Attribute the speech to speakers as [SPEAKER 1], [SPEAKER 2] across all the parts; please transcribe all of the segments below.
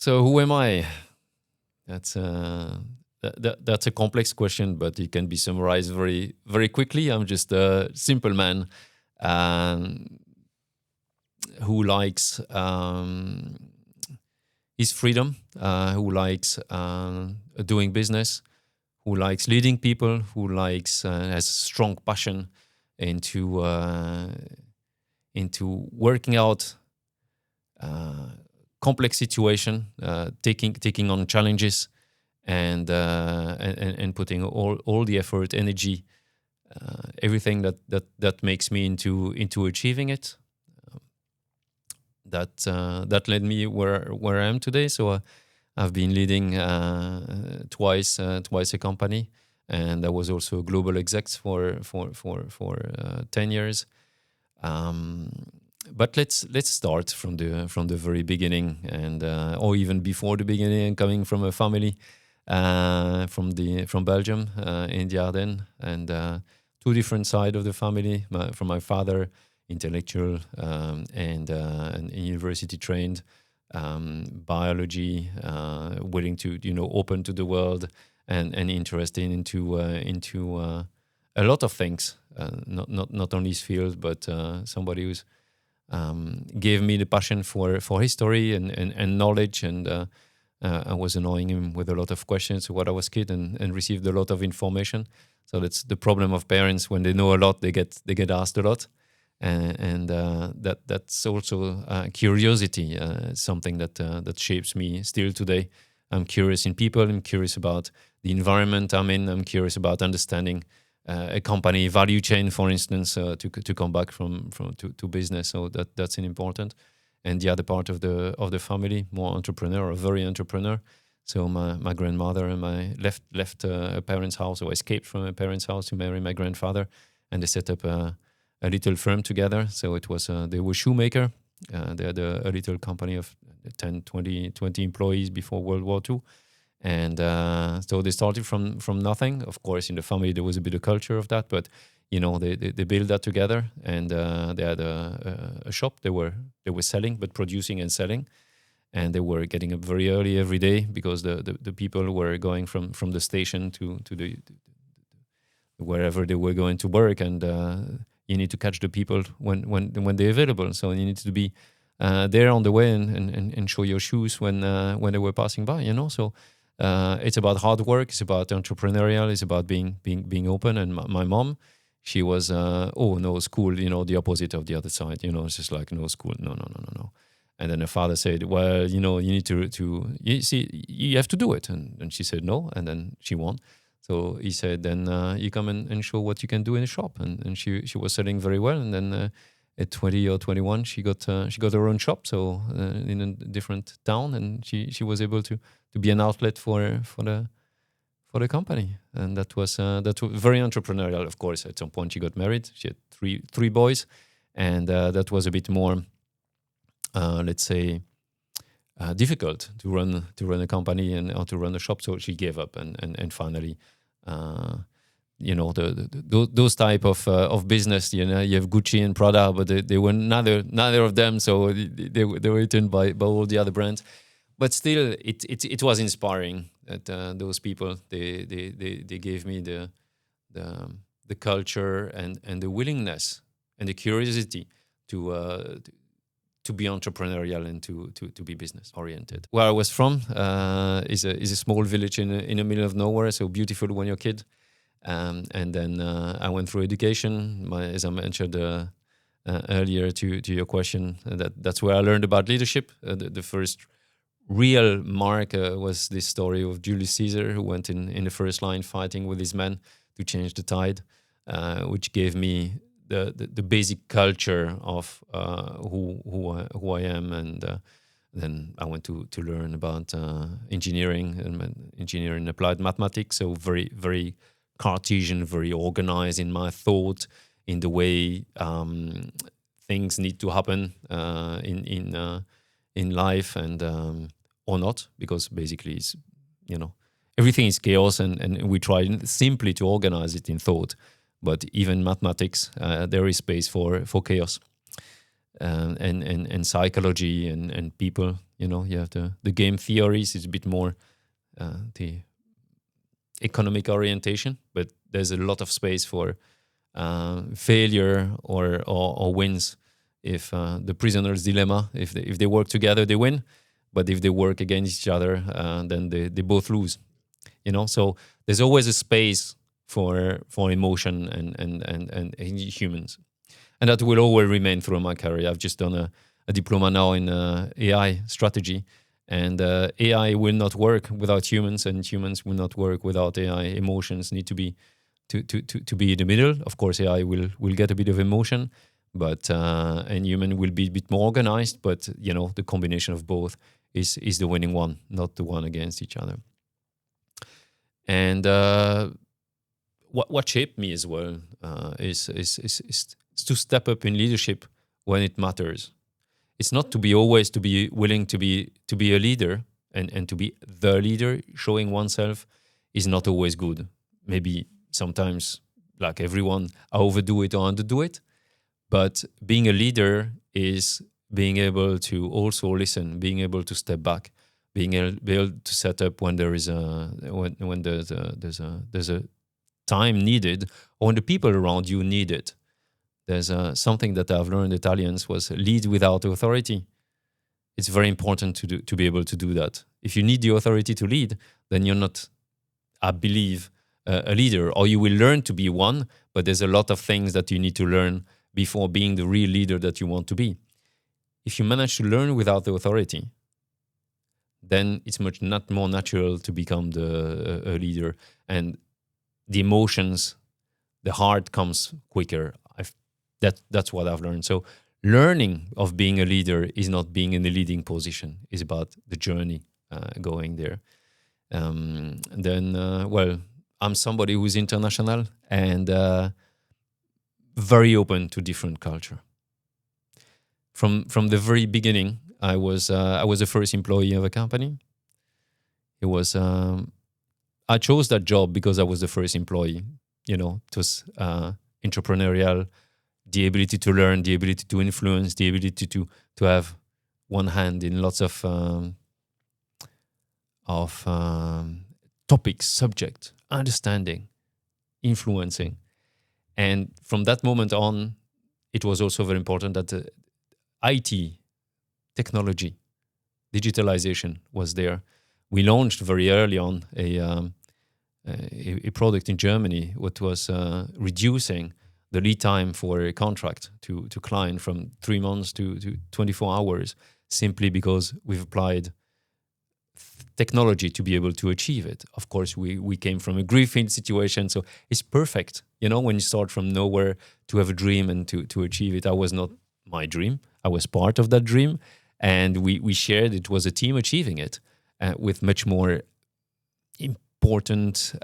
[SPEAKER 1] So who am I? That's that's a complex question, but it can be summarized very very quickly. I'm just a simple man um, who likes his freedom, who likes doing business, who likes leading people, who likes has strong passion into working out complex situation, taking on challenges, and putting all the effort, energy, everything that makes me into achieving it. That led me where I am today. So I've been leading twice a company, and I was also a global exec for 10 years. But let's start from the very beginning, and or even before the beginning. Coming from a family from Belgium in the Ardennes, and two different sides of the family. From my father, intellectual and university trained, biology, willing to open to the world, and interested into a lot of things, not only his field, but somebody who's gave me the passion for history and knowledge, and I was annoying him with a lot of questions when I was a kid, and received a lot of information. So that's the problem of parents: when they know a lot, they get asked a lot, and that's also curiosity, something that shapes me still today. I'm curious in people. I'm curious about the environment I'm in. I'm curious about understanding a company value chain, for instance, to come back to business. So that's an important. And the other part of the family, more entrepreneur, or very entrepreneur. So my grandmother and my left her parents' house, or escaped from her parents' house to marry my grandfather, and they set up a little firm together. So it was they were shoemaker. They had a little company of 10, 20 employees before World War II. And so they started from nothing. Of course, in the family there was a bit of culture of that, but they built that together, and they had a shop. They were selling, but producing and selling, and they were getting up very early every day, because the people were going from the station to the wherever they were going to work, and you need to catch the people when they're available. So you need to be there on the way and show your shoes when they were passing by. So. It's about hard work. It's about entrepreneurial. It's about being open. And my mom, she was no school. The opposite of the other side. It's just like no school. No. And then her father said, well, you need to you see, you have to do it. And she said no. And then she won. So he said, then you come and show what you can do in the shop. And she was selling very well. And then at 20 or 21, she got her own shop. So in a different town, and she was able to be an outlet for the company. And that was very entrepreneurial. Of course, at some point she got married. She had three boys, and that was a bit more, let's say, difficult to run a company or to run a shop. So she gave up, and finally, those type of business. You have Gucci and Prada, but they were neither of them. So they were eaten by all the other brands. But still, it was inspiring that those people they gave me the culture and the willingness and the curiosity to be entrepreneurial and to be business oriented. Where I was from is a small village in the middle of nowhere. So beautiful when you're a kid, and then I went through education. As I mentioned earlier to your question, that's where I learned about leadership. The first real mark was this story of Julius Caesar, who went in the first line fighting with his men to change the tide, which gave me the basic culture of who I am. And then I went to learn about engineering and applied mathematics. So very, very Cartesian, very organized in my thought, in the way things need to happen in life, and or not, because basically it's, everything is chaos, and we try simply to organize it in thought. But even mathematics, there is space for chaos. and psychology and people. You have the game theories. It's a bit more the economic orientation, but there's a lot of space for failure or wins. If the prisoner's dilemma, if they work together, they win, but if they work against each other, then they both lose. So there's always a space for emotion and humans, and that will always remain through my career. I've just done a diploma now in AI strategy, and AI will not work without humans, and humans will not work without AI. Emotions need to be to be in the middle. Of course, AI will get a bit of emotion, but and human will be a bit more organized. But the combination of both is the winning one, not the one against each other. And what shaped me as well is to step up in leadership when it matters. It's not to be willing to be a leader and to be the leader. Showing oneself is not always good. Maybe sometimes, like everyone, I overdo it or underdo it. But being a leader is being able to also listen, being able to step back, being able to set up when there is when there's a time needed, or when the people around you need it. There's something that I've learned Italians was lead without authority. It's very important to be able to do that. If you need the authority to lead, then you're not, I believe, a leader, or you will learn to be one, but there's a lot of things that you need to learn before being the real leader that you want to be. If you manage to learn without the authority, then it's much more natural to become a leader. And the emotions, the heart comes quicker. That's what I've learned. So learning of being a leader is not being in a leading position. It's about the journey going there. Well, I'm somebody who's international and very open to different culture. From the very beginning, I was the first employee of a company. It was I chose that job because I was the first employee. It was entrepreneurial, the ability to learn, the ability to influence, the ability to have one hand in lots of topics, subject, understanding, influencing. And from that moment on, it was also very important that IT, technology, digitalization was there. We launched very early on a product in Germany, what was reducing the lead time for a contract to client from 3 months to 24 hours, simply because we've applied technology to be able to achieve it. Of course, we came from a greenfield situation, so it's perfect. When you start from nowhere to have a dream and to achieve it. I was not my dream. I was part of that dream, and we shared. It was a team achieving it with much more important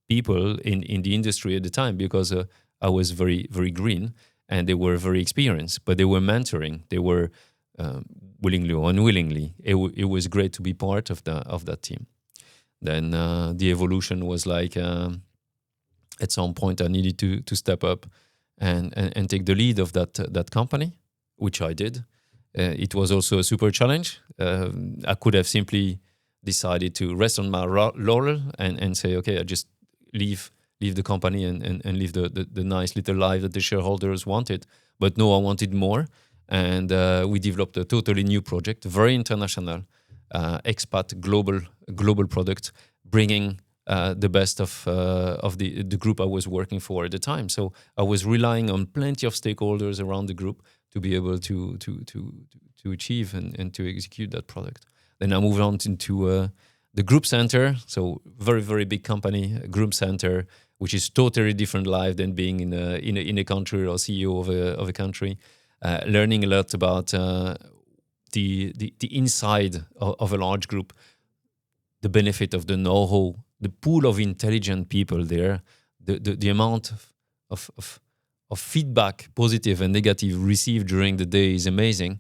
[SPEAKER 1] people in the industry at the time, because I was very, very green and they were very experienced, but they were mentoring. They were willingly or unwillingly. It was great to be part of that team. Then the evolution was like at some point I needed to step up and take the lead of that company, which I did. It was also a super challenge. I could have simply decided to rest on my laurel and say, okay, I just leave the company and live the nice little life that the shareholders wanted. But no, I wanted more. And we developed a totally new project, very international, expat, global product, bringing the best of the group I was working for at the time. So I was relying on plenty of stakeholders around the group to be able to achieve and to execute that product. Then I moved on into the group center. So very, very big company, group center, which is totally different life than being in a country or CEO of a country. Learning a lot about the inside of a large group, the benefit of the know-how, the pool of intelligent people there, the amount of feedback, positive and negative, received during the day is amazing,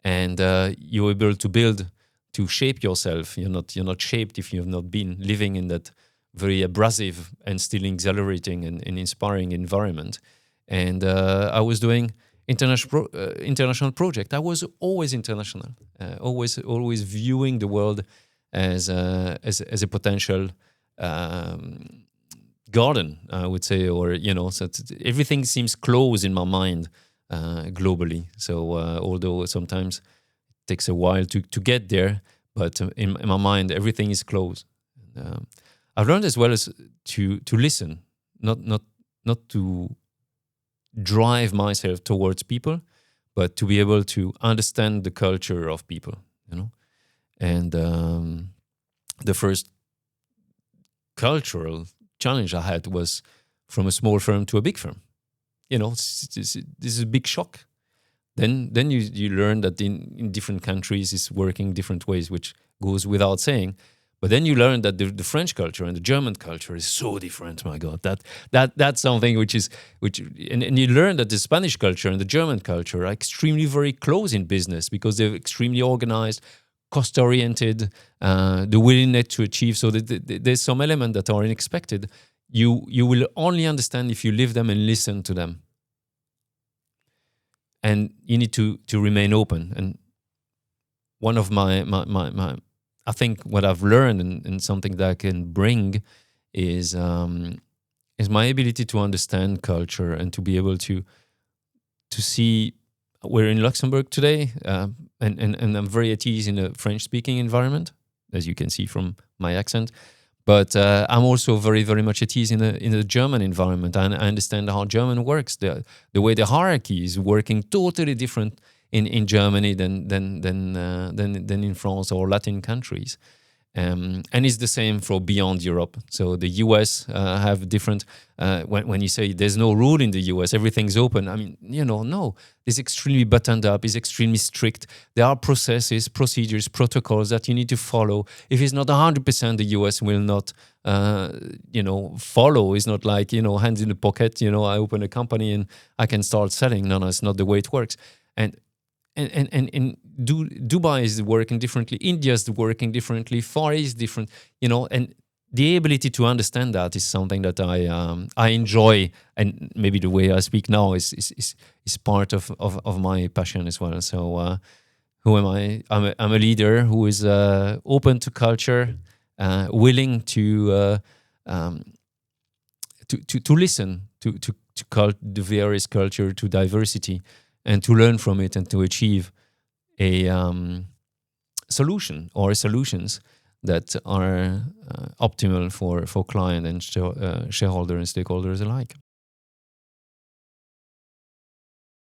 [SPEAKER 1] and you're able to shape yourself. You're not shaped if you have not been living in that very abrasive and still exhilarating and inspiring environment. And I was doing international project. I was always international, always viewing the world as a potential garden, I would say, or so everything seems close in my mind globally. So although sometimes it takes a while to get there, but in my mind everything is close. I've learned as well as to listen, not to drive myself towards people, but to be able to understand the culture of people, And the first cultural challenge I had was from a small firm to a big firm. This is a big shock. Then you learn that in different countries it's working different ways, which goes without saying. But then you learn that the French culture and the German culture is so different. My God, that's something which and you learn that the Spanish culture and the German culture are extremely very close in business because they're extremely organized, cost-oriented, the willingness to achieve. So there's some elements that are unexpected. You will only understand if you live them and listen to them. And you need to remain open. And one of my I think what I've learned and something that I can bring is my ability to understand culture and to be able to see. We're in Luxembourg today, and I'm very at ease in a French-speaking environment, as you can see from my accent. But I'm also very, very much at ease in the German environment. And I understand how German works. The way the hierarchy is working totally different in Germany than in France or Latin countries. And it's the same for beyond Europe. So the US have different, when you say there's no rule in the US, everything's open. I mean, no, it's extremely buttoned up, it's extremely strict. There are processes, procedures, protocols that you need to follow. If it's not 100%, the US will not, follow. It's not like, hands in the pocket, I open a company and I can start selling. No, it's not the way it works. And Dubai is working differently. India is working differently. Far East different. And the ability to understand that is something that I enjoy, and maybe the way I speak now is part of my passion as well. So, who am I? I'm a leader who is open to culture, willing to listen to the various culture, to diversity, and to learn from it and to achieve a solution or solutions that are optimal for client and shareholder and stakeholders alike.